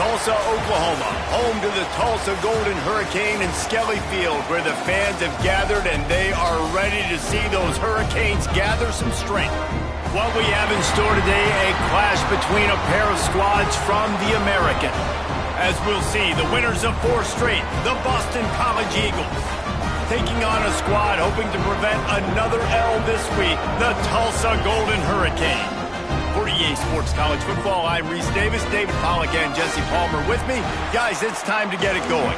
Tulsa, Oklahoma, home to the Tulsa Golden Hurricane in Skelly Field, where the fans have gathered and they are ready to see those Hurricanes gather some strength. What we have in store today, a clash between a pair of squads from the American. As we'll see, the winners of 4 straight, the Boston College Eagles, taking on a squad hoping to prevent another L this week, the Tulsa Golden Hurricane. For EA Sports College Football, I'm Reese Davis, David Pollack, and Jesse Palmer with me. Guys, it's time to get it going.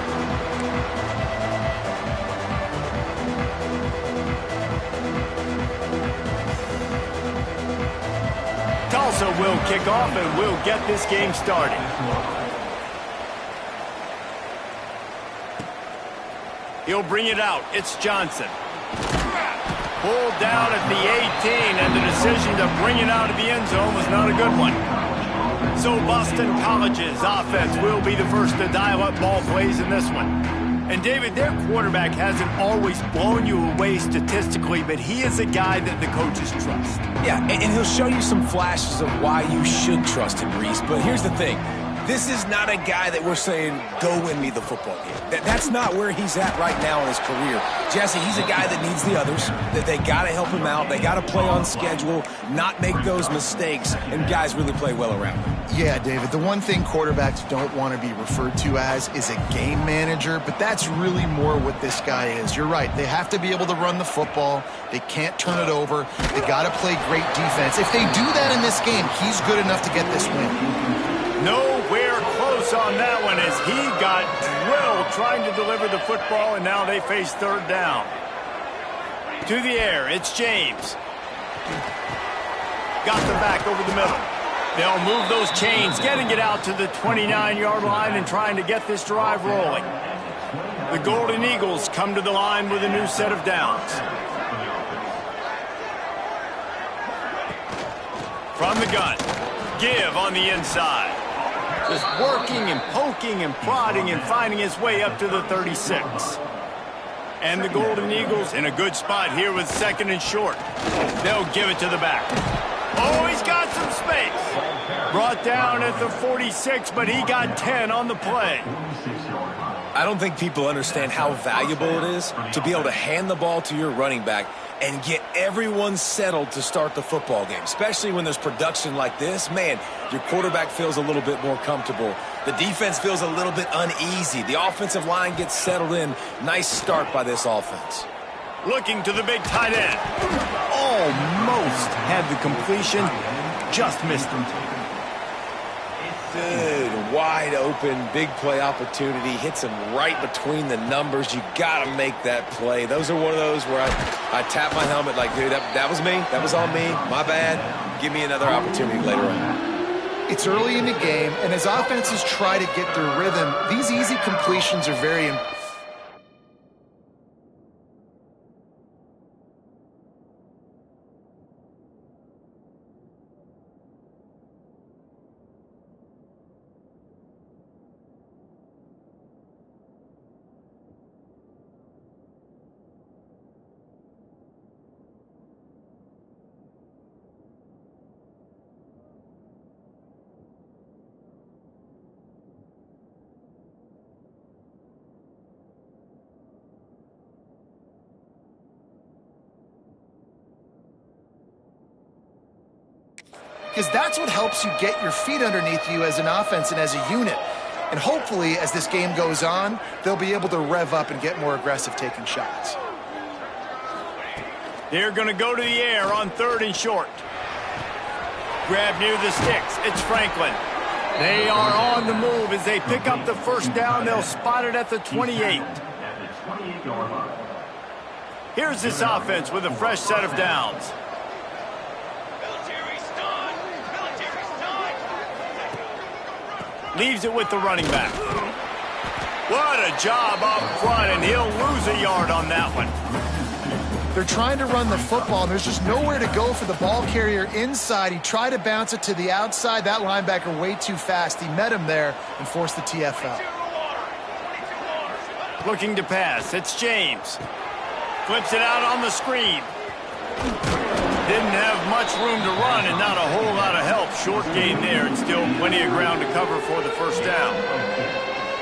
Tulsa will kick off and we'll get this game started. He'll bring it out. It's Johnson. Pulled down at the 18, and the decision to bring it out of the end zone was not a good one. So Boston College's offense will be the first to dial up ball plays in this one. And David, their quarterback hasn't always blown you away statistically, but he is a guy that the coaches trust. Yeah, and he'll show you some flashes of why you should trust him, Reese. But here's the thing. This is not a guy that we're saying, go win me the football game. That's not where he's at right now in his career. Jesse, he's a guy that needs the others, that they got to help him out. They got to play on schedule, not make those mistakes, and guys really play well around him. Yeah, David, the one thing quarterbacks don't want to be referred to as is a game manager, but that's really more what this guy is. You're right. They have to be able to run the football. They can't turn it over. They got to play great defense. If they do that in this game, he's good enough to get this win. Nowhere close on that one as he got drilled trying to deliver the football, and now they face third down. To the air, it's James. Got the back over the middle. They'll move those chains, getting it out to the 29-yard line and trying to get this drive rolling. The Golden Eagles come to the line with a new set of downs. From the gun, give on the inside. Just working and poking and prodding and finding his way up to the 36. And the Golden Eagles in a good spot here with 2nd and short. They'll give it to the back. Oh, he's got some space. Brought down at the 46, but he got 10 on the play. I don't think people understand how valuable it is to be able to hand the ball to your running back and get everyone settled to start the football game, especially when there's production like this. Man, your quarterback feels a little bit more comfortable. The defense feels a little bit uneasy. The offensive line gets settled in. Nice start by this offense. Looking to the big tight end. Almost had the completion, just missed him. Good, wide open, big play opportunity. Hits him right between the numbers. You got to make that play. Those are one of those where I tap my helmet like, dude, that was me. That was on me. My bad. Give me another opportunity later on. It's early in the game, and as offenses try to get their rhythm, these easy completions are very important. Because that's what helps you get your feet underneath you as an offense and as a unit. And hopefully, as this game goes on, they'll be able to rev up and get more aggressive taking shots. They're going to go to the air on 3rd and short. Grab near the sticks. It's Franklin. They are on the move as they pick up the first down. They'll spot it at the 28. Here's this offense with a fresh set of downs. Leaves it with the running back. What a job up front, and he'll lose a yard on that one. They're trying to run the football, and there's just nowhere to go for the ball carrier inside. He tried to bounce it to the outside. That linebacker way too fast. He met him there and forced the TFL. Looking to pass. It's James. Flips it out on the screen. Didn't have much room to run and not a whole lot of help. Short gain there and still plenty of ground to cover for the first down.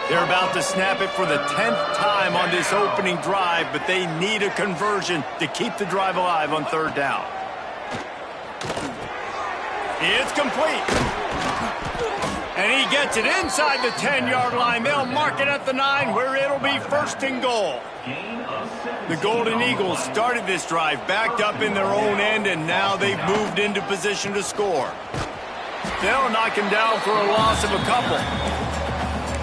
They're about to snap it for the 10th time on this opening drive, but they need a conversion to keep the drive alive on third down. It's complete. And he gets it inside the 10-yard line. They'll mark it at the 9 where it'll be first and goal. The Golden Eagles started this drive backed up in their own end, and now they've moved into position to score. They'll knock him down for a loss of a couple.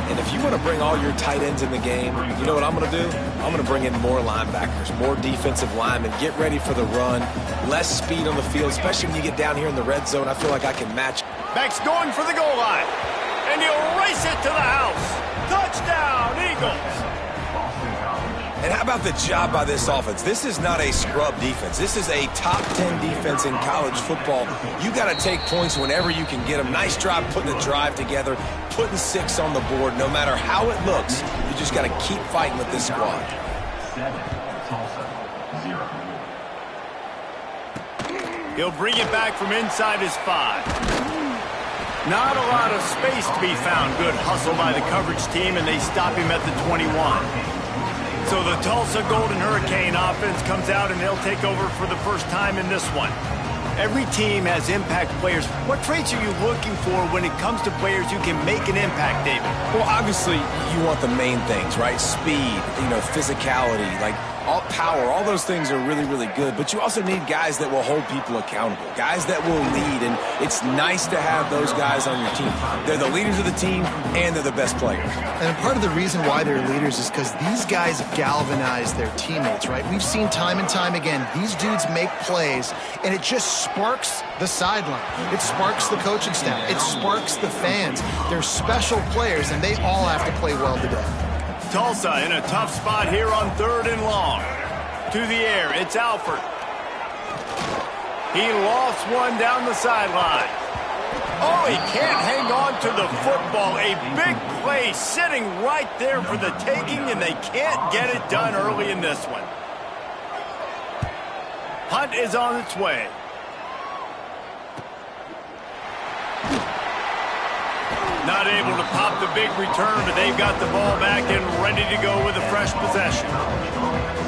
And if you want to bring all your tight ends in the game, you know what I'm going to do? I'm going to bring in more linebackers, more defensive linemen, get ready for the run, less speed on the field, especially when you get down here in the red zone. I feel like I can match. Beck's going for the goal line, and he'll race it to the house. Touchdown, Eagles. And how about the job by this offense? This is not a scrub defense. This is a top 10 defense in college football. You got to take points whenever you can get them. Nice job putting the drive together, putting 6 on the board. No matter how it looks, you just got to keep fighting with this squad. 7, Tulsa, 0. He'll bring it back from inside his 5. Not a lot of space to be found. Good hustle by the coverage team, and they stop him at the 21. So the Tulsa Golden Hurricane offense comes out, and they'll take over for the first time in this one. Every team has impact players. What traits are you looking for when it comes to players who can make an impact, David? Well, obviously, you want the main things, right? Speed, physicality, like all power. All those things are really, really good. But you also need guys that will hold people accountable, guys that will lead. And it's nice to have those guys on your team. They're the leaders of the team, and they're the best players. And part of the reason why they're leaders is because these guys galvanize their teammates, right? We've seen time and time again, these dudes make plays, and it just sparks the sideline. It sparks the coaching staff. It sparks the fans. They're special players, and they all have to play well today. Tulsa in a tough spot here on 3rd and long. To the air, it's Alford. He lost one down the sideline. Oh, he can't hang on to the football. A big play sitting right there for the taking, and they can't get it done early in this one. Punt is on its way. Not able to pop the big return, but they've got the ball back and ready to go with a fresh possession.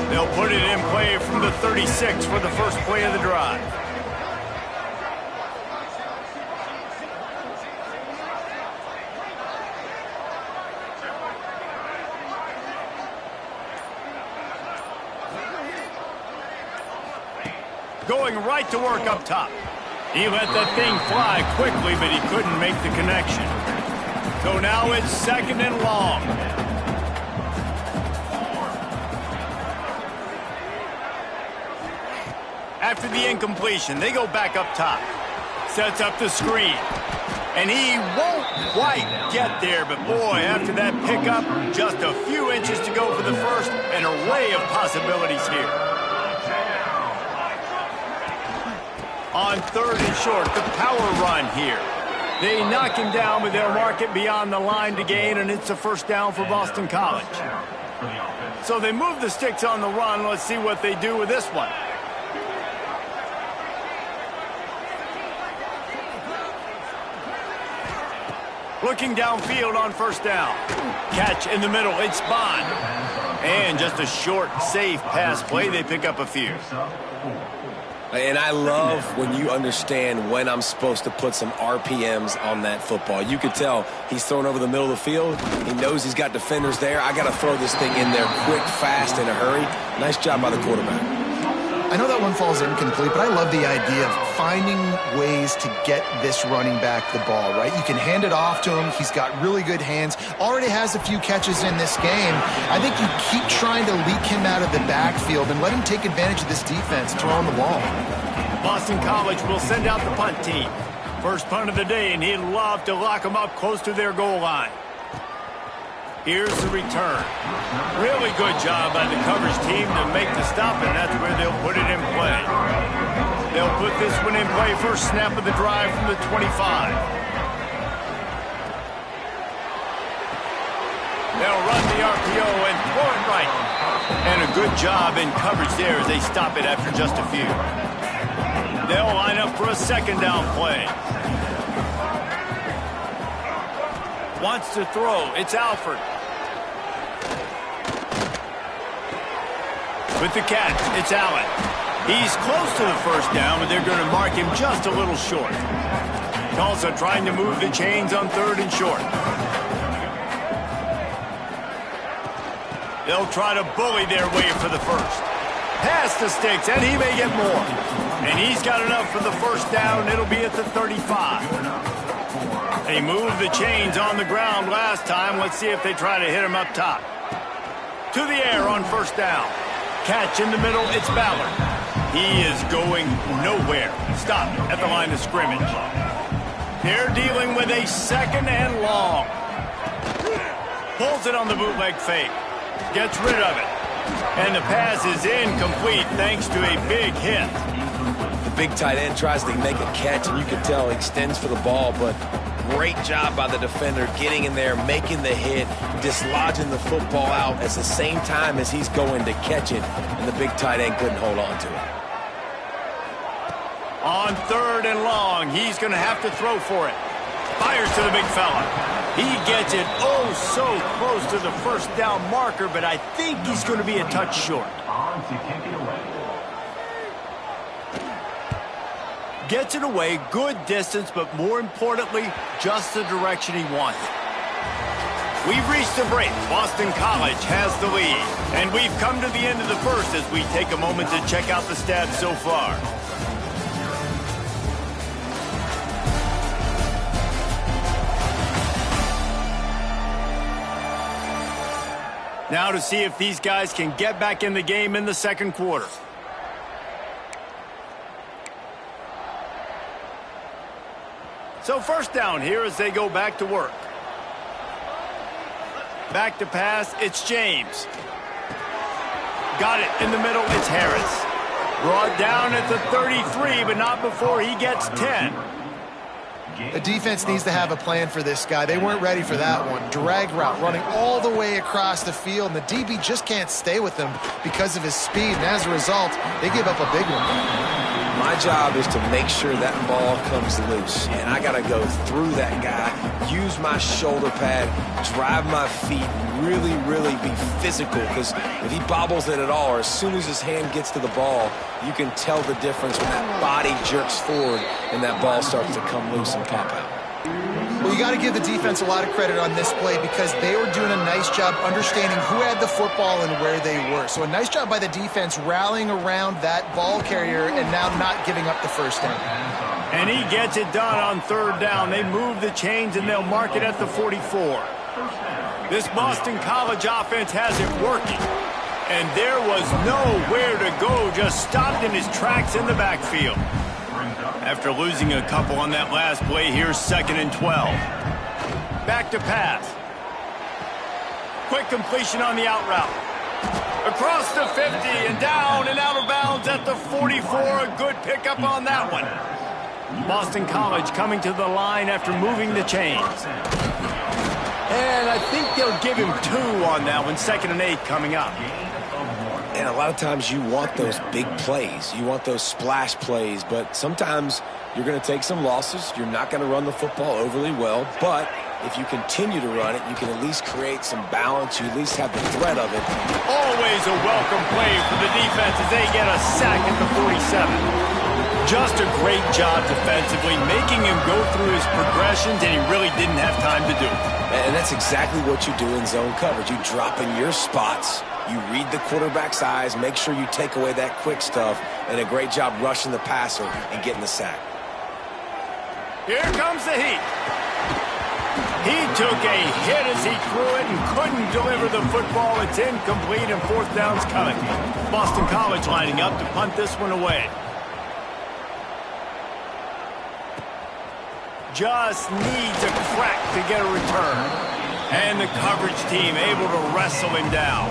They'll put it in play from the 36 for the first play of the drive. Going right to work up top. He let that thing fly quickly, but he couldn't make the connection. So now it's 2nd and long. After the incompletion, they go back up top. Sets up the screen. And he won't quite get there, but boy, after that pickup, just a few inches to go for the first, an array of possibilities here. On 3rd and short, the power run here. They knock him down, but they'll mark it beyond the line to gain, and it's a first down for Boston College. So they move the sticks on the run. Let's see what they do with this one. Looking downfield on first down. Catch in the middle, it's Bond. And just a short, safe pass play. They pick up a few. And I love when you understand when I'm supposed to put some RPMs on that football. You could tell he's throwing over the middle of the field. He knows he's got defenders there. I got to throw this thing in there quick, fast, in a hurry. Nice job by the quarterback. I know that one falls incomplete, but I love the idea of finding ways to get this running back the ball, right? You can hand it off to him. He's got really good hands. Already has a few catches in this game. I think you keep trying to leak him out of the backfield and let him take advantage of this defense throwing the ball. Boston College will send out the punt team. First punt of the day, and he'd love to lock them up close to their goal line. Here's the return. Really good job by the coverage team to make the stop, and that's where they'll put it in play. They'll put this one in play first snap of the drive from the 25. They'll run the RPO and throw it right. And a good job in coverage there as they stop it after just a few. They'll line up for a second down play. Wants to throw. It's Alford. With the catch, it's Allen. He's close to the first down, but they're going to mark him just a little short. Tulsa trying to move the chains on 3rd and short. They'll try to bully their way for the first. Pass the sticks, and he may get more. And he's got enough for the first down. It'll be at the 35. They moved the chains on the ground last time. Let's see if they try to hit him up top. To the air on first down. Catch in the middle, it's Ballard. He is going nowhere. Stop at the line of scrimmage. They're dealing with a second and long. Pulls it on the bootleg fake. Gets rid of it. And the pass is incomplete thanks to a big hit. The big tight end tries to make a catch, and you can tell he extends for the ball, but great job by the defender getting in there, making the hit, dislodging the football out at the same time as he's going to catch it, and the big tight end couldn't hold on to it. On 3rd and long, he's going to have to throw for it. Fires to the big fella. He gets it oh so close to the first down marker, but I think he's going to be a touch short. On to kick it away. Gets it away, good distance, but more importantly, just the direction he wanted. We've reached a break. Boston College has the lead. And we've come to the end of the first as we take a moment to check out the stats so far. Now to see if these guys can get back in the game in the second quarter. So first down here as they go back to work. Back to pass, it's James. Got it in the middle, it's Harris. Brought down at the 33, but not before he gets 10. The defense needs to have a plan for this guy. They weren't ready for that one. Drag route running all the way across the field, and the DB just can't stay with him because of his speed, and as a result, they give up a big one. My job is to make sure that ball comes loose, and I got to go through that guy, use my shoulder pad, drive my feet, really, really be physical, because if he bobbles it at all, or as soon as his hand gets to the ball, you can tell the difference when that body jerks forward and that ball starts to come loose and pop out. Well, you got to give the defense a lot of credit on this play because they were doing a nice job understanding who had the football and where they were. So a nice job by the defense rallying around that ball carrier and now not giving up the first down. And he gets it done on 3rd down. They move the chains and they'll mark it at the 44. This Boston College offense has it working. And there was nowhere to go, just stopped in his tracks in the backfield. After losing a couple on that last play, here's 2nd and 12. Back to pass. Quick completion on the out route. Across the 50 and down and out of bounds at the 44. A good pickup on that one. Boston College coming to the line after moving the chains. And I think they'll give him 2 on that one. 2nd and 8 coming up. And a lot of times you want those big plays. You want those splash plays, but sometimes you're going to take some losses. You're not going to run the football overly well, but if you continue to run it, you can at least create some balance. You at least have the threat of it. Always a welcome play for the defense as they get a sack at the 47. Just a great job defensively, making him go through his progressions, and he really didn't have time to do it. And that's exactly what you do in zone coverage. You drop in your spots. You read the quarterback's eyes, make sure you take away that quick stuff, and a great job rushing the passer and getting the sack. Here comes the heat. He took a hit as he threw it and couldn't deliver the football. It's incomplete and 4th down's coming. Boston College lining up to punt this one away. Just needs a crack to get a return. And the coverage team able to wrestle him down.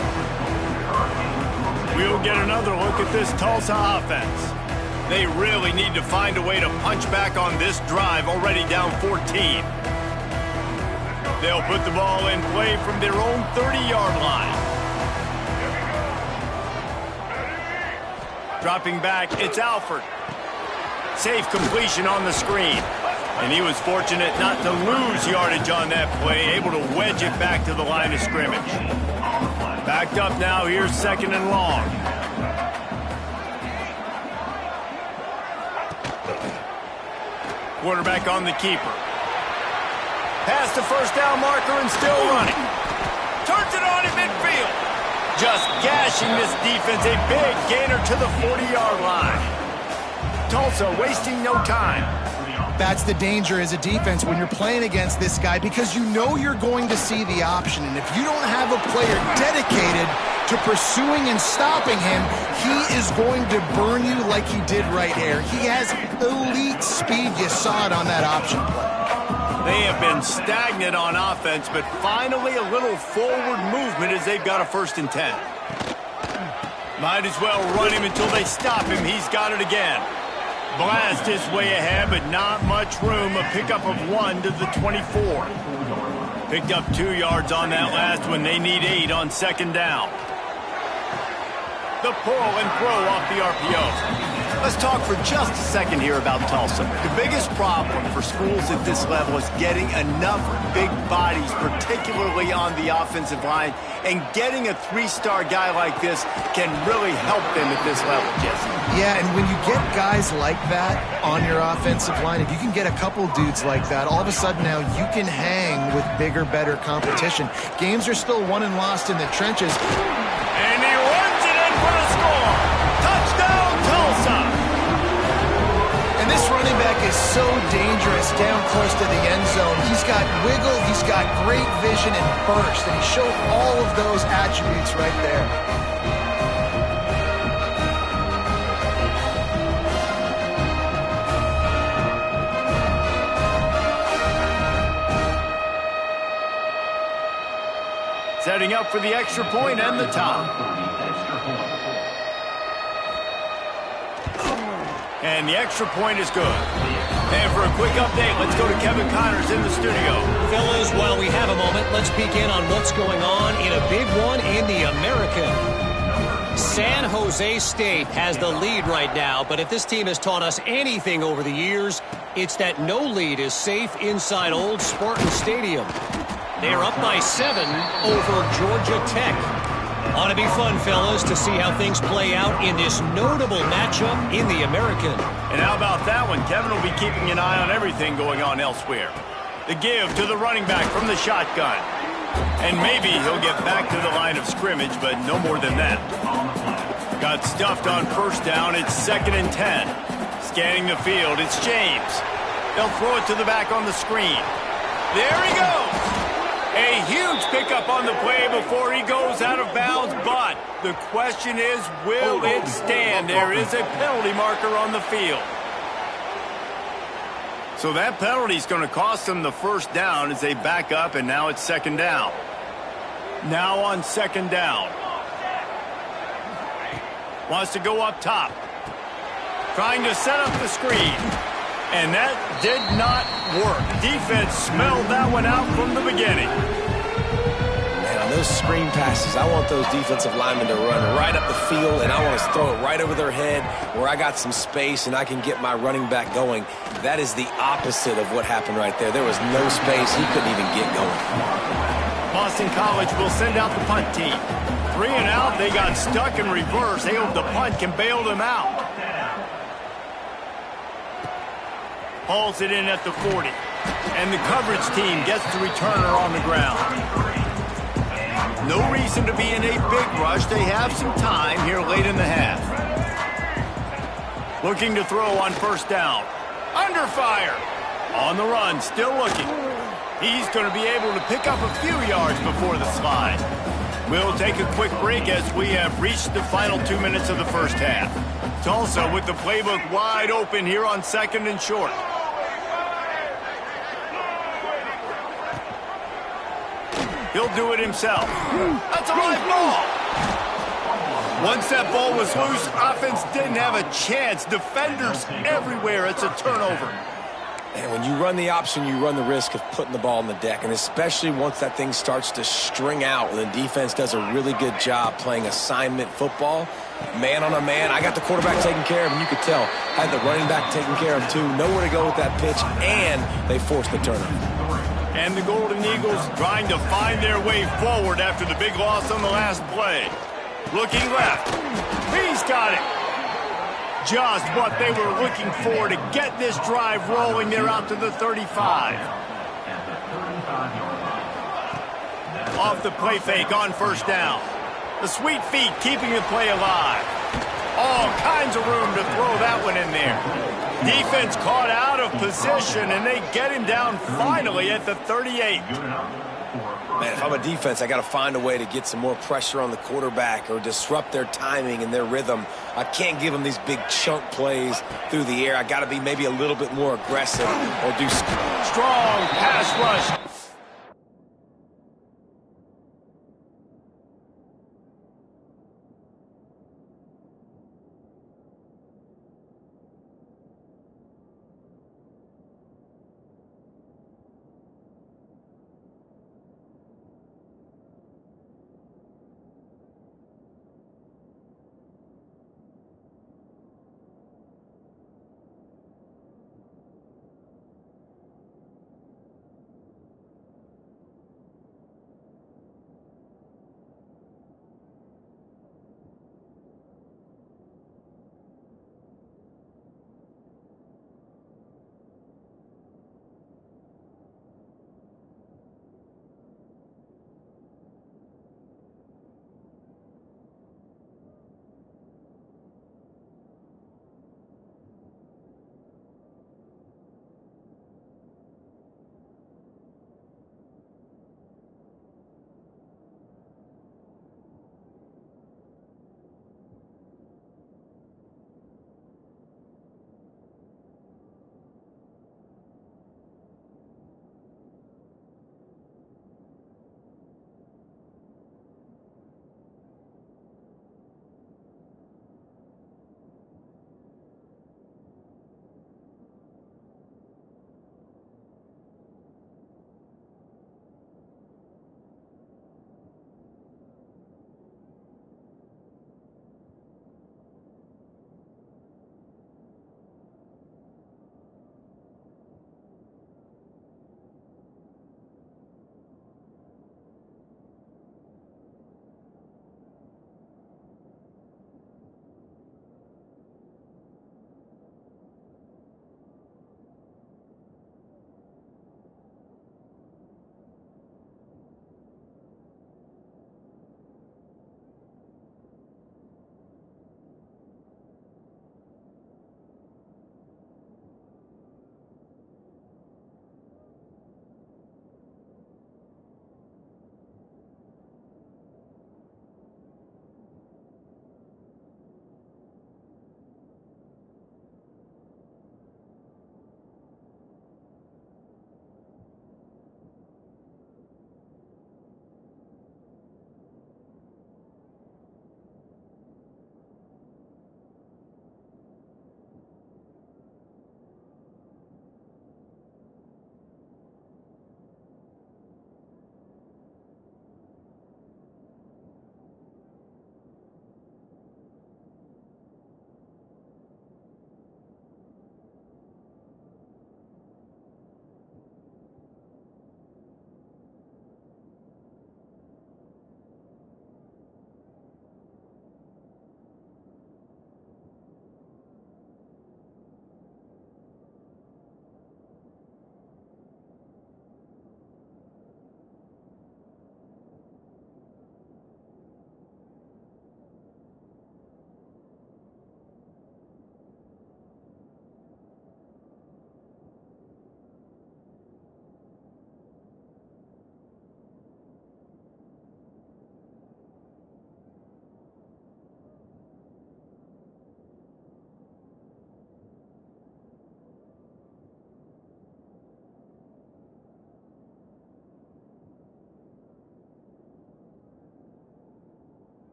We'll get another look at this Tulsa offense. They really need to find a way to punch back on this drive, already down 14. They'll put the ball in play from their own 30-yard line. Dropping back, it's Alford. safe completion on the screen. And he was fortunate not to lose yardage on that play, able to wedge it back to the line of scrimmage. Backed up now, here's 2nd and long. Quarterback on the keeper. Past the first down marker and still running. Turns it on in midfield. Just gashing this defense, a big gainer to the 40-yard line. Tulsa wasting no time. That's the danger as a defense when you're playing against this guy, because you know you're going to see the option. And if you don't have a player dedicated to pursuing and stopping him, he is going to burn you like he did right here. He has elite speed. You saw it on that option play. They have been stagnant on offense, but finally a little forward movement as they've got a 1st and 10. Might as well run him until they stop him. He's got it again. Blast his way ahead, but not much room. A pickup of 1 to the 24. Picked up 2 yards on that last one. They need 8 on 2nd down. The pull and throw off the RPO. Let's talk for just a second here about Tulsa. The biggest problem for schools at this level is getting enough big bodies, particularly on the offensive line, and getting a 3-star guy like this can really help them at this level, Jesse. Yeah, and when you get guys like that on your offensive line, if you can get a couple dudes like that, all of a sudden now you can hang with bigger, better competition. Games are still won and lost in the trenches. And he runs it in for a score. Touchdown, Tulsa. And this running back is so dangerous down close to the end zone. He's got wiggle, he's got great vision and burst, and he showed all of those attributes right there. Setting up for the extra point and the top. And the extra point is good. And for a quick update, let's go to Kevin Connors in the studio. Fellas, while we have a moment, let's peek in on what's going on in a big one in the American. San Jose State has the lead right now, but if this team has taught us anything over the years, it's that no lead is safe inside Old Spartan Stadium. They're up by 7 over Georgia Tech. Ought to be fun, fellas, to see how things play out in this notable matchup in the American. And how about that one? Kevin will be keeping an eye on everything going on elsewhere. The give to the running back from the shotgun. And maybe he'll get back to the line of scrimmage, but no more than that. Got stuffed on 1st down. It's 2nd and 10. Scanning the field. It's James. They'll throw it to the back on the screen. There he goes. A huge pickup on the play before he goes out of bounds, but the question is, will it stand? There is a penalty marker on the field. So that penalty is going to cost them the 1st down as they back up, and now it's 2nd down. Now on 2nd down. Wants to go up top. Trying to set up the screen. And that did not work. Defense smelled that one out from the beginning. Man, on those screen passes, I want those defensive linemen to run right up the field, and I want to throw it right over their head where I got some space and I can get my running back going. That is the opposite of what happened right there. There was no space. He couldn't even get going. Boston College will send out the punt team. 3 and out, they got stuck in reverse. They hope the punt can bail them out. Hauls it in at the 40. And the coverage team gets the returner on the ground. No reason to be in a big rush. They have some time here late in the half. Looking to throw on 1st down. Under fire. On the run, still looking. He's going to be able to pick up a few yards before the slide. We'll take a quick break as we have reached the final 2 minutes of the 1st half. Tulsa with the playbook wide open here on 2nd and short. He'll do it himself. That's a live ball. Once that ball was loose, offense didn't have a chance. Defenders everywhere. It's a turnover. And when you run the option, you run the risk of putting the ball on the deck, and especially once that thing starts to string out, when the defense does a really good job playing assignment football, Man on a man. I got the quarterback taken care of, and you could tell. I had the running back taken care of, too. Nowhere to go with that pitch, and they forced the turnover. And the Golden Eagles trying to find their way forward after the big loss on the last play. Looking left. He's got it. Just what they were looking for to get this drive rolling. They're out to the 35. Off the play fake on first down. The sweet feet keeping the play alive. All kinds of room to throw that one in there. Defense caught out of position, and they get him down finally at the 38. Man, if I'm a defense, I got to find a way to get some more pressure on the quarterback or disrupt their timing and their rhythm. I can't give them these big chunk plays through the air. I got to be maybe a little bit more aggressive or do strong pass rush.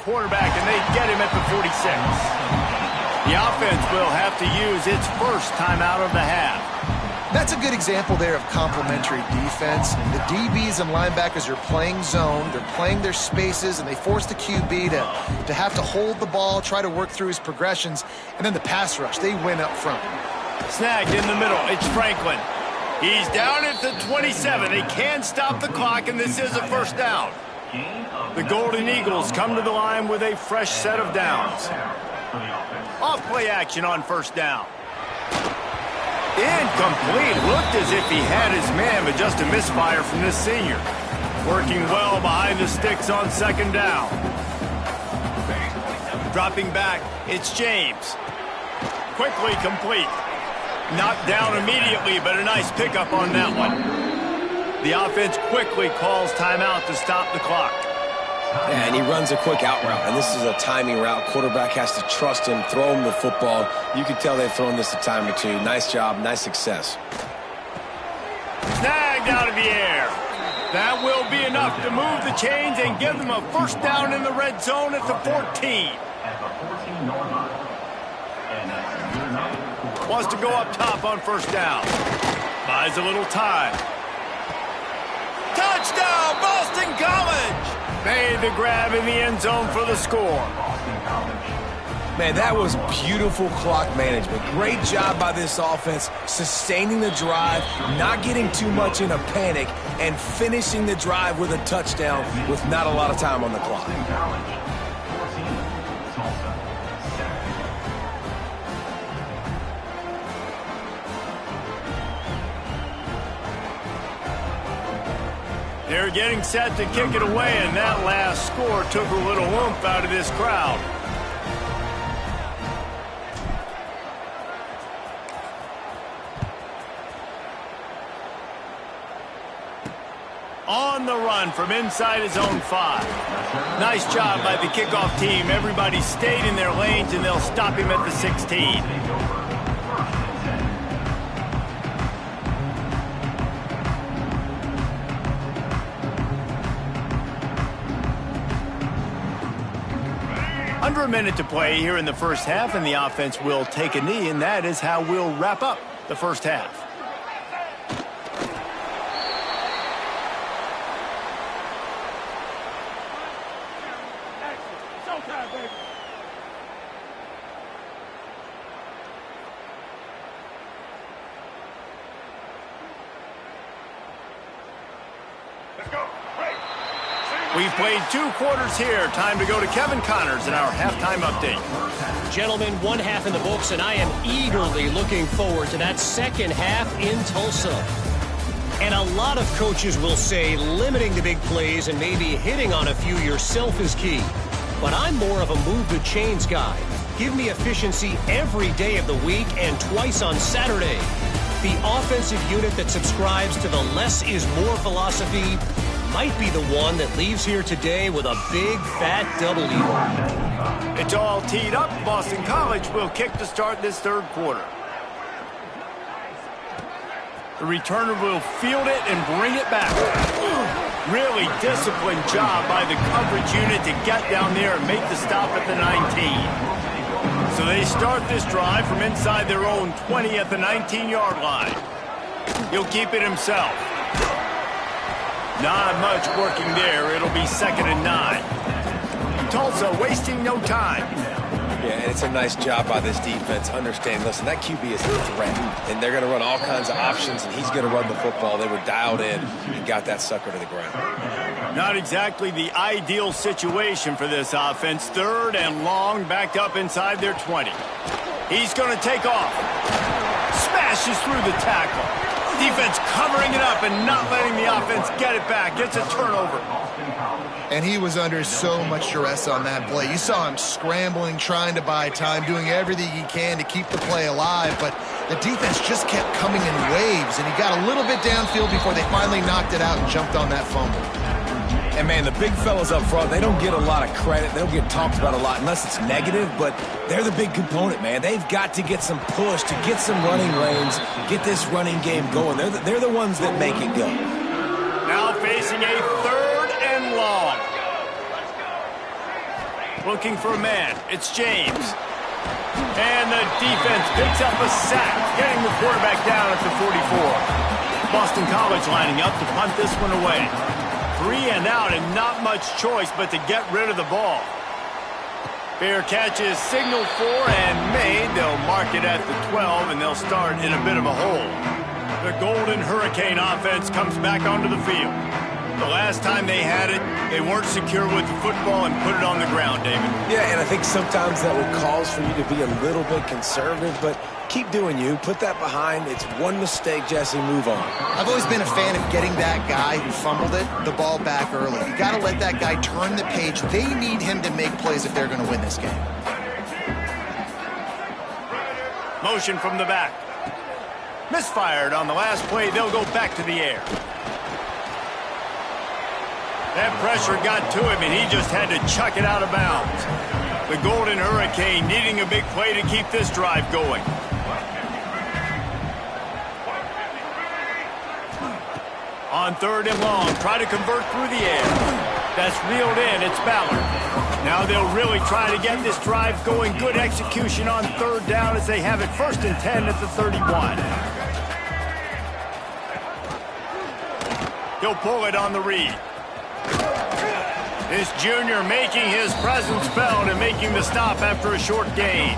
quarterback, and they get him at the 46. The offense will have to use its first timeout of the half. That's a good example there of complementary defense. The DBs and linebackers are playing zone, they're playing their spaces, and they force the QB to have to hold the ball, try to work through his progressions, and then the pass rush, they win up front. Snagged in the middle, it's Franklin. He's down at the 27. They can stop the clock, and this is a first down. The Golden Eagles come to the line with a fresh set of downs. Off play action on first down. Incomplete. Looked as if he had his man, but just a misfire from this senior. Working well behind the sticks on second down. Dropping back, it's James. Quickly complete. Knocked down immediately, but a nice pickup on that one. The offense quickly calls timeout to stop the clock. Yeah, and he runs a quick out route, and this is a timing route. Quarterback has to trust him, throw him the football. You can tell they've thrown this a time or two. Nice job, nice success. Snagged out of the air. That will be enough to move the chains and give them a first down in the red zone at the 14. At the 14-yard line. And your number 4. Wants to go up top on first down. Buys a little time. Touchdown, Boston College! Made the grab in the end zone for the score. Man, that was beautiful clock management. Great job by this offense, sustaining the drive, not getting too much in a panic, and finishing the drive with a touchdown with not a lot of time on the clock. They're getting set to kick it away, and that last score took a little oomph out of this crowd. On the run from inside his own 5. Nice job by the kickoff team. Everybody stayed in their lanes, and they'll stop him at the 16. Under a minute to play here in the first half, and the offense will take a knee, and that is how we'll wrap up the first half. We've played 2 quarters here. Time to go to Kevin Connors in our halftime update. Gentlemen, 1 half in the books, and I am eagerly looking forward to that second half in Tulsa. And a lot of coaches will say limiting the big plays and maybe hitting on a few yourself is key. But I'm more of a move the chains guy. Give me efficiency every day of the week and twice on Saturday. The offensive unit that subscribes to the less is more philosophy might be the one that leaves here today with a big, fat W. It's all teed up. Boston College will kick to start this third quarter. The returner will field it and bring it back. Really disciplined job by the coverage unit to get down there and make the stop at the 19. So they start this drive from inside their own 20 at the 19-yard line. He'll keep it himself. Not much working there. It'll be 2nd and 9. Tulsa wasting no time. Yeah, and it's a nice job by this defense. Understand, listen, that QB is a threat, and they're going to run all kinds of options, and he's going to run the football. They were dialed in and got that sucker to the ground. Not exactly the ideal situation for this offense. 3rd and long, backed up inside their 20. He's going to take off. Smashes through the tackle. Defense covering it up and not letting the offense get it back. Gets a turnover. And he was under so much duress on that play. You saw him scrambling, trying to buy time, doing everything he can to keep the play alive, but the defense just kept coming in waves, and he got a little bit downfield before they finally knocked it out and jumped on that fumble. And, man, the big fellas up front, they don't get a lot of credit. They don't get talked about a lot unless it's negative, but they're the big component, man. They've got to get some push, to get some running lanes, get this running game going. They're the ones that make it go. Now facing a 3rd and long. Looking for a man. It's James. And the defense picks up a sack, getting the quarterback down at the 44. Boston College lining up to punt this one away. 3 and out and not much choice but to get rid of the ball. Fair catch is signaled for and made. They'll mark it at the 12, and they'll start in a bit of a hole. The Golden Hurricane offense comes back onto the field. The last time they had it, they weren't secure with the football and put it on the ground, David. Yeah, and I think sometimes that would cause for you to be a little bit conservative, but keep doing you. Put that behind. It's one mistake, Jesse. Move on. I've always been a fan of getting that guy who fumbled it, the ball back early. You got to let that guy turn the page. They need him to make plays if they're going to win this game. Motion from the back. Misfired on the last play. They'll go back to the air. That pressure got to him, and he just had to chuck it out of bounds. The Golden Hurricane needing a big play to keep this drive going. On 3rd and long, try to convert through the air. That's reeled in. It's Ballard. Now they'll really try to get this drive going. Good execution on 3rd down as they have it 1st and 10 at the 31. He'll pull it on the read. This junior making his presence felt and making the stop after a short gain.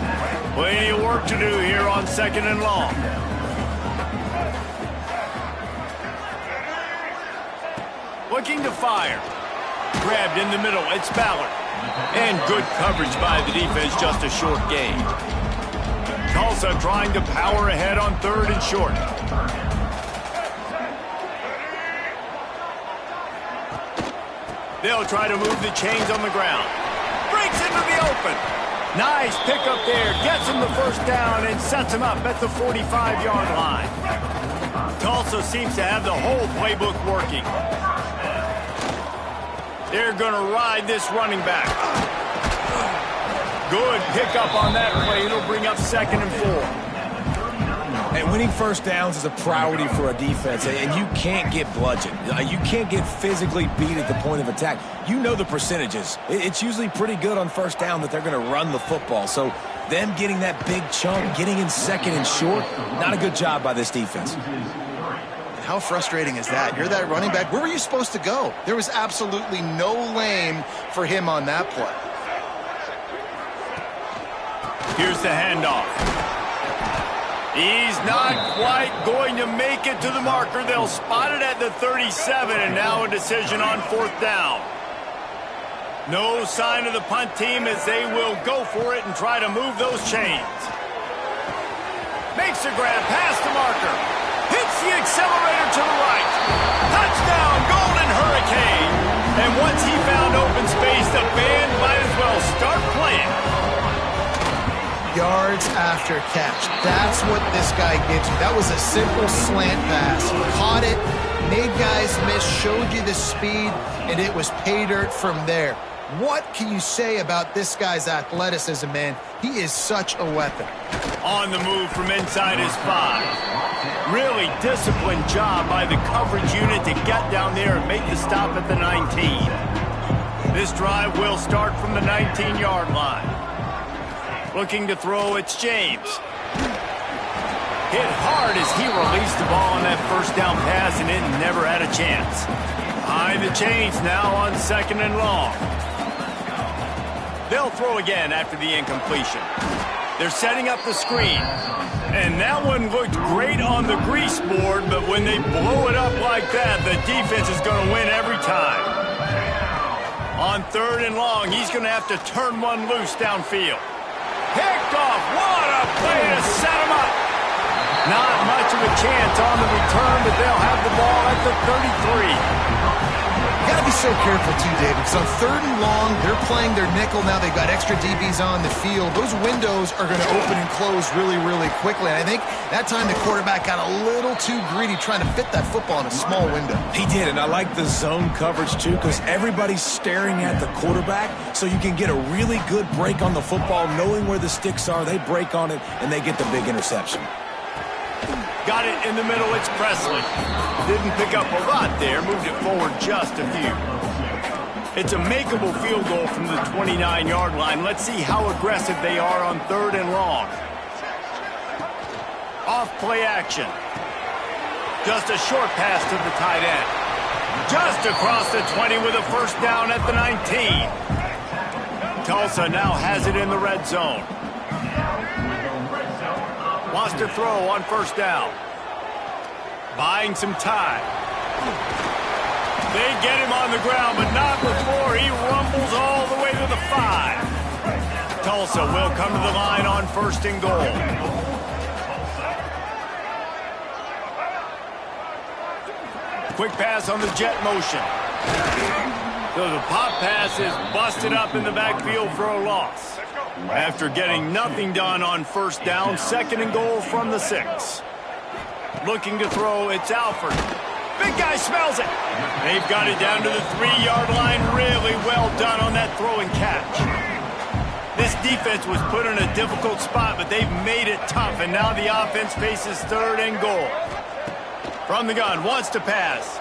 Plenty of work to do here on 2nd and long. Looking to fire. Grabbed in the middle. It's Ballard. And good coverage by the defense, just a short gain. Tulsa trying to power ahead on 3rd and short. They'll try to move the chains on the ground. Breaks into the open. Nice pickup there. Gets him the 1st down and sets him up at the 45-yard line. Tulsa seems to have the whole playbook working. They're going to ride this running back. Good pickup on that play. It'll bring up 2nd and 4. And winning 1st downs is a priority for a defense, and you can't get bludgeoned. You can't get physically beat at the point of attack. You know the percentages. It's usually pretty good on 1st down that they're going to run the football. So them getting that big chunk, getting in 2nd and short, not a good job by this defense. How frustrating is that? You're that running back. Where were you supposed to go? There was absolutely no lane for him on that play. Here's the handoff. He's not quite going to make it to the marker. They'll spot it at the 37, and now a decision on 4th down. No sign of the punt team as they will go for it and try to move those chains. Makes a grab past the marker. Hits the accelerator to the right. Touchdown, Golden Hurricane. And once he found open space, the band might as well start playing. Yards after catch. That's what this guy gives you. That was a simple slant pass. He caught it, made guys miss, showed you the speed, and it was pay dirt from there. What can you say about this guy's athleticism, man? He is such a weapon. On the move from inside his 5. Really disciplined job by the coverage unit to get down there and make the stop at the 19. This drive will start from the 19-yard line. Looking to throw, it's James. Hit hard as he released the ball on that 1st down pass, and it never had a chance. Behind the chains now on 2nd and long. They'll throw again after the incompletion. They're setting up the screen. And that one looked great on the grease board, but when they blow it up like that, the defense is going to win every time. On 3rd and long, he's going to have to turn one loose downfield. Picked off. What a play to set him up. Not much of a chance on the return, but they'll have the ball at the 33. You got to be so careful, too, David, because on 3rd and long, they're playing their nickel now. They've got extra DBs on the field. Those windows are going to open and close really, really quickly. And I think that time the quarterback got a little too greedy trying to fit that football in a small window. He did, and I like the zone coverage, too, because everybody's staring at the quarterback, so you can get a really good break on the football, knowing where the sticks are. They break on it, and they get the big interception. Got it in the middle, it's Presley. Didn't pick up a lot there, moved it forward just a few. It's a makeable field goal from the 29-yard line. Let's see how aggressive they are on 3rd and long. Off play action. Just a short pass to the tight end. Just across the 20 with a first down at the 19. Tulsa now has it in the red zone. Wants to throw on first down. Buying some time. They get him on the ground, but not before he rumbles all the way to the 5. Tulsa will come to the line on 1st and goal. Quick pass on the jet motion. So the pop pass is busted up in the backfield for a loss. After getting nothing done on first down, 2nd and goal from the 6. Looking to throw, it's Alford. Big guy smells it. They've got it down to the 3-yard line. Really well done on that throw and catch. This defense was put in a difficult spot, but they've made it tough, and now the offense faces 3rd and goal. From the gun, wants to pass.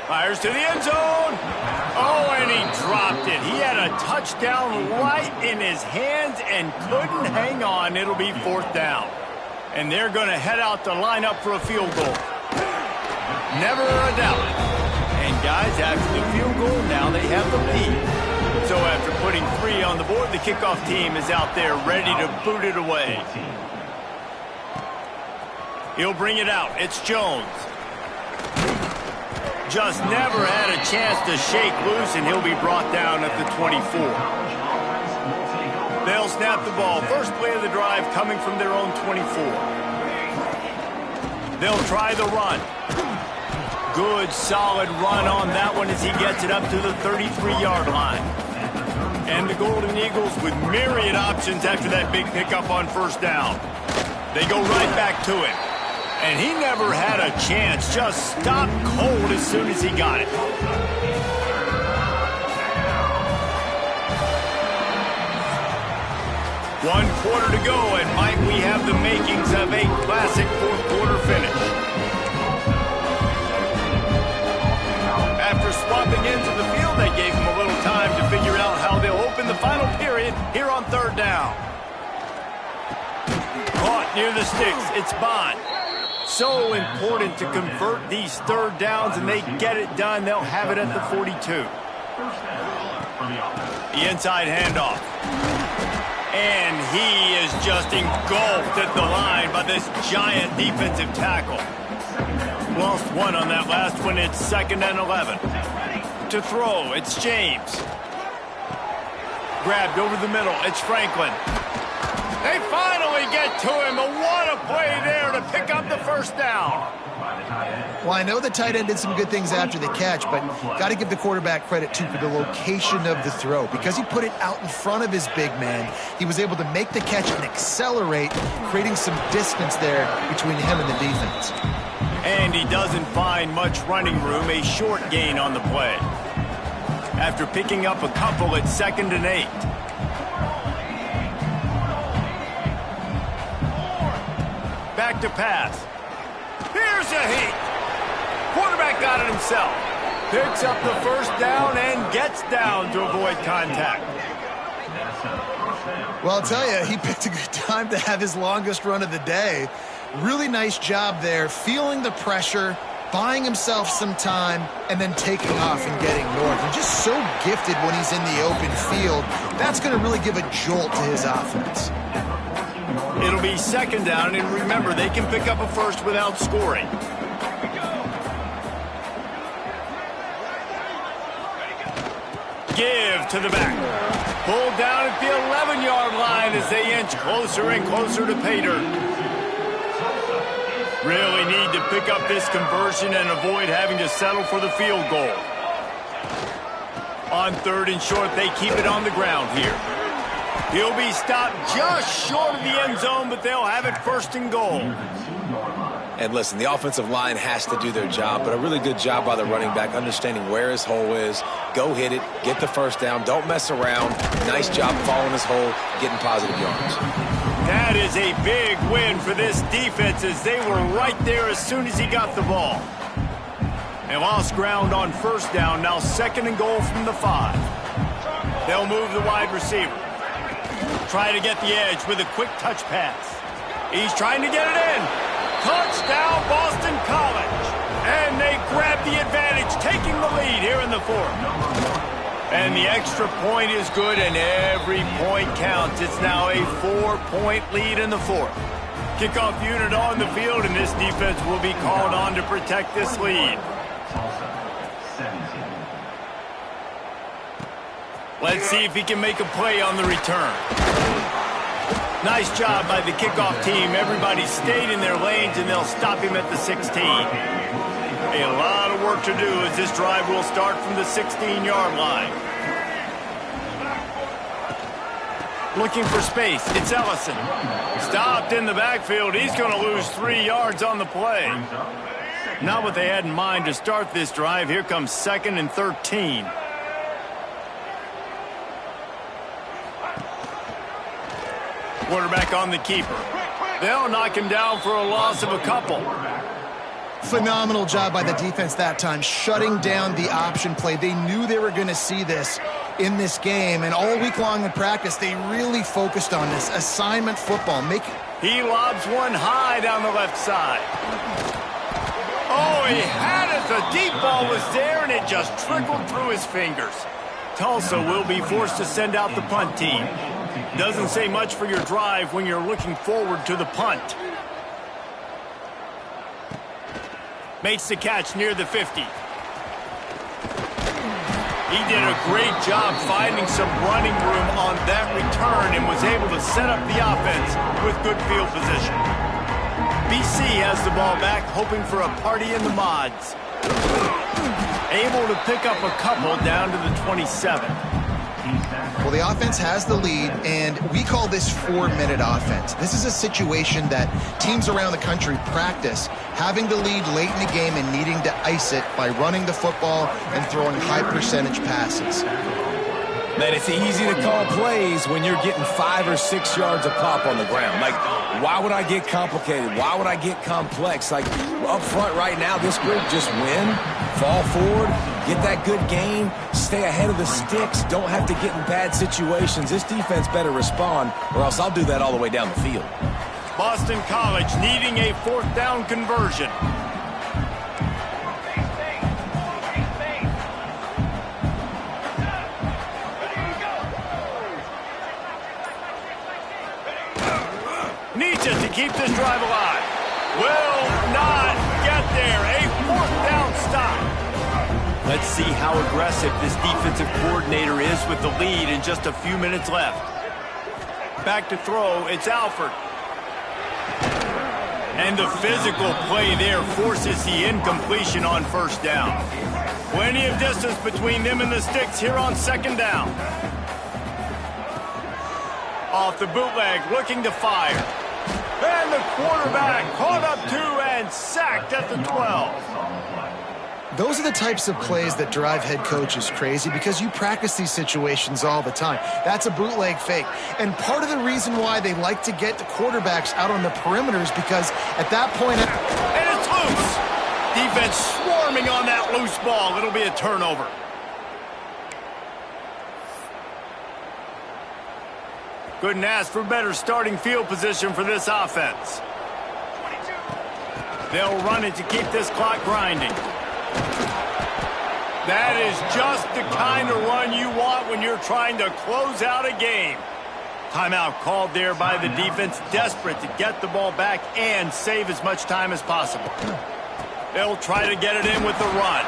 Fires to the end zone. Oh, and he dropped it. He had a touchdown right in his hands and couldn't hang on. It'll be 4th down. And they're going to head out to line up for a field goal. Never a doubt. And guys, after the field goal, now they have the lead. So after putting 3 on the board, the kickoff team is out there ready to boot it away. He'll bring it out. It's Jones. Just never had a chance to shake loose, and he'll be brought down at the 24. They'll snap the ball. First play of the drive coming from their own 24. They'll try the run. Good, solid run on that one as he gets it up to the 33-yard line. And the Golden Eagles with myriad options after that big pickup on first down. They go right back to it. And he never had a chance. Just stopped cold as soon as he got it. One quarter to go, and might we have the makings of a classic 4th quarter finish. After swapping into the field, they gave him a little time to figure out how they'll open the final period here on 3rd down. Caught near the sticks. It's Bond. So important to convert these 3rd downs, and they get it done. They'll have it at the 42. The inside handoff. And he is just engulfed at the line by this giant defensive tackle. Lost 1 on that last one. It's 2nd and 11. To throw, it's James. Grabbed over the middle. It's Franklin. They finally get to him, but what a play there to pick up the first down. Well, I know the tight end did some good things after the catch, but got to give the quarterback credit, too, for the location of the throw. Because he put it out in front of his big man, he was able to make the catch and accelerate, creating some distance there between him and the defense. And he doesn't find much running room, a short gain on the play. After picking up a couple, it's 2nd and 8. Back to pass. Here's a heat. Quarterback got it himself. Picks up the first down and gets down to avoid contact. Well, I'll tell you, he picked a good time to have his longest run of the day. Really nice job there, feeling the pressure, buying himself some time, and then taking off and getting north. And just so gifted when he's in the open field. That's going to really give a jolt to his offense. It'll be 2nd down, and remember, they can pick up a first without scoring. Give to the back. Pulled down at the 11-yard line as they inch closer and closer to pay dirt. Really need to pick up this conversion and avoid having to settle for the field goal. On 3rd and short, they keep it on the ground here. He'll be stopped just short of the end zone, but they'll have it 1st and goal. And listen, the offensive line has to do their job, but a really good job by the running back understanding where his hole is. Go hit it, get the first down, don't mess around. Nice job following his hole, getting positive yards. That is a big win for this defense as they were right there as soon as he got the ball. They lost ground on first down, now 2nd and goal from the 5. They'll move the wide receiver. Try to get the edge with a quick touch pass. He's trying to get it in. Touchdown, Boston College. And they grab the advantage, taking the lead here in the 4th. And the extra point is good, and every point counts. It's now a 4-point lead in the 4th. Kickoff unit on the field, and this defense will be called on to protect this lead. Let's see if he can make a play on the return. Nice job by the kickoff team. Everybody stayed in their lanes, and they'll stop him at the 16. A lot of work to do as this drive will start from the 16-yard line. Looking for space. It's Ellison. Stopped in the backfield. He's going to lose 3 yards on the play. Not what they had in mind to start this drive. Here comes 2nd and 13. Quarterback on the keeper. They'll knock him down for a loss of a couple. Phenomenal job by the defense that time, shutting down the option play. They knew they were going to see this in this game, and all week long in practice, they really focused on this assignment football. He lobs one high down the left side. Oh, he had it. The deep ball was there, and it just trickled through his fingers. Tulsa will be forced to send out the punt team. Doesn't say much for your drive when you're looking forward to the punt. Makes the catch near the 50. He did a great job finding some running room on that return and was able to set up the offense with good field position. BC has the ball back, hoping for a party in the mods. Able to pick up a couple down to the 27. Well, the offense has the lead, and we call this 4-minute offense. This is a situation that teams around the country practice, having the lead late in the game and needing to ice it by running the football and throwing high-percentage passes. Man, it's easy to call plays when you're getting 5 or 6 yards a pop on the ground. Like, why would I get complicated? Why would I get complex? Like, up front right now, this group just win, fall forward, get that good gain, stay ahead of the sticks, don't have to get in bad situations. This defense better respond, or else I'll do that all the way down the field. Boston College needing a 4th down conversion. Needs it to keep this drive alive. Will not get there. A 4th down stop. Let's see how aggressive this defensive coordinator is with the lead and just a few minutes left. Back to throw. It's Alford. And the physical play there forces the incompletion on 1st down. Plenty of distance between them and the sticks here on 2nd down. Off the bootleg, looking to fire. And the quarterback caught up 2 and sacked at the 12. Those are the types of plays that drive head coaches crazy because you practice these situations all the time. That's a bootleg fake. And part of the reason why they like to get the quarterbacks out on the perimeters because at that point... And it's loose. Defense swarming on that loose ball. It'll be a turnover. Couldn't ask for better starting field position for this offense. They'll run it to keep this clock grinding. That is just the kind of run you want when you're trying to close out a game. Timeout called there by the defense, desperate to get the ball back and save as much time as possible. They'll try to get it in with the run.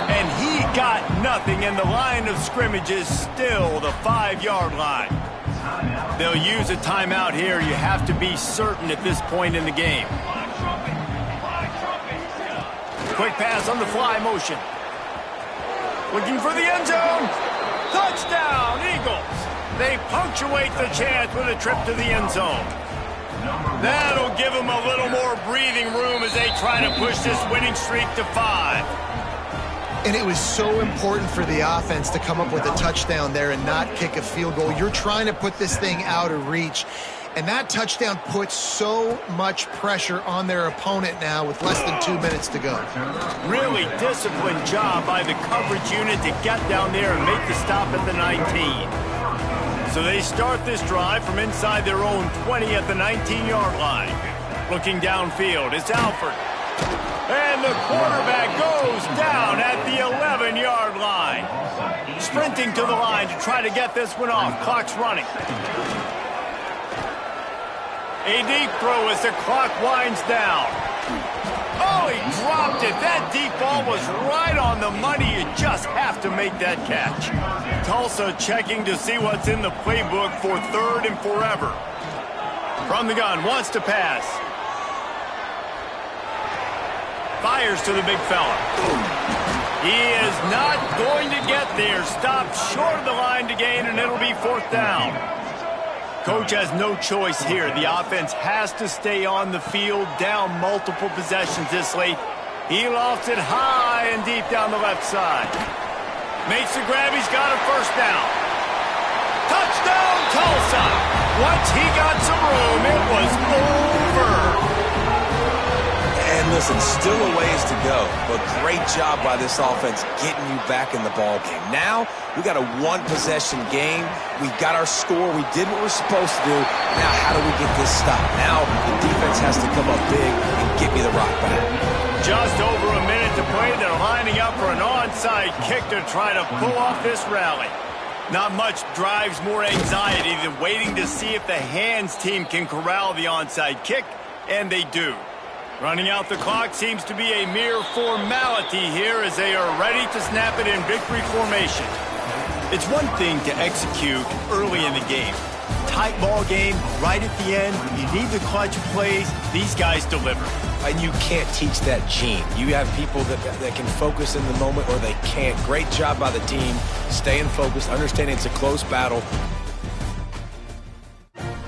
And he got nothing, and the line of scrimmage is still the 5-yard line. They'll use a timeout here. You have to be certain at this point in the game. Quick pass on the fly motion. Looking for the end zone. Touchdown, Eagles. They punctuate the chance with a trip to the end zone. That'll give them a little more breathing room as they try to push this winning streak to 5. And it was so important for the offense to come up with a touchdown there and not kick a field goal. You're trying to put this thing out of reach. And that touchdown puts so much pressure on their opponent now with less than 2 minutes to go. Really disciplined job by the coverage unit to get down there and make the stop at the 19. So they start this drive from inside their own 20 at the 19-yard line. Looking downfield, it's Alford. And the quarterback goes down at the 11-yard line. Sprinting to the line to try to get this one off. Clock's running. A deep throw as the clock winds down. Oh, he dropped it. That deep ball was right on the money. You just have to make that catch. Tulsa checking to see what's in the playbook for 3rd and forever. From the gun, wants to pass. Fires to the big fella. He is not going to get there. Stopped short of the line to gain, and it'll be 4th down. Coach has no choice here. The offense has to stay on the field, down multiple possessions this late. He lofts it high and deep down the left side. Makes the grab. He's got a 1st down. Touchdown, Tulsa. Once he got some room, it was over. And listen, still a ways to go, but great job by this offense getting you back in the ball game. Now, we got a 1-possession game. We got our score. We did what we're supposed to do. Now, how do we get this stop? Now, the defense has to come up big and get me the rock back. Just over a minute to play. They're lining up for an onside kick to try to pull off this rally. Not much drives more anxiety than waiting to see if the hands team can corral the onside kick, and they do. Running out the clock seems to be a mere formality here as they are ready to snap it in victory formation. It's one thing to execute early in the game. Tight ball game, right at the end, you need the clutch plays. These guys deliver. And you can't teach that gene. You have people that can focus in the moment or they can't. Great job by the team, staying focused, understanding it's a close battle,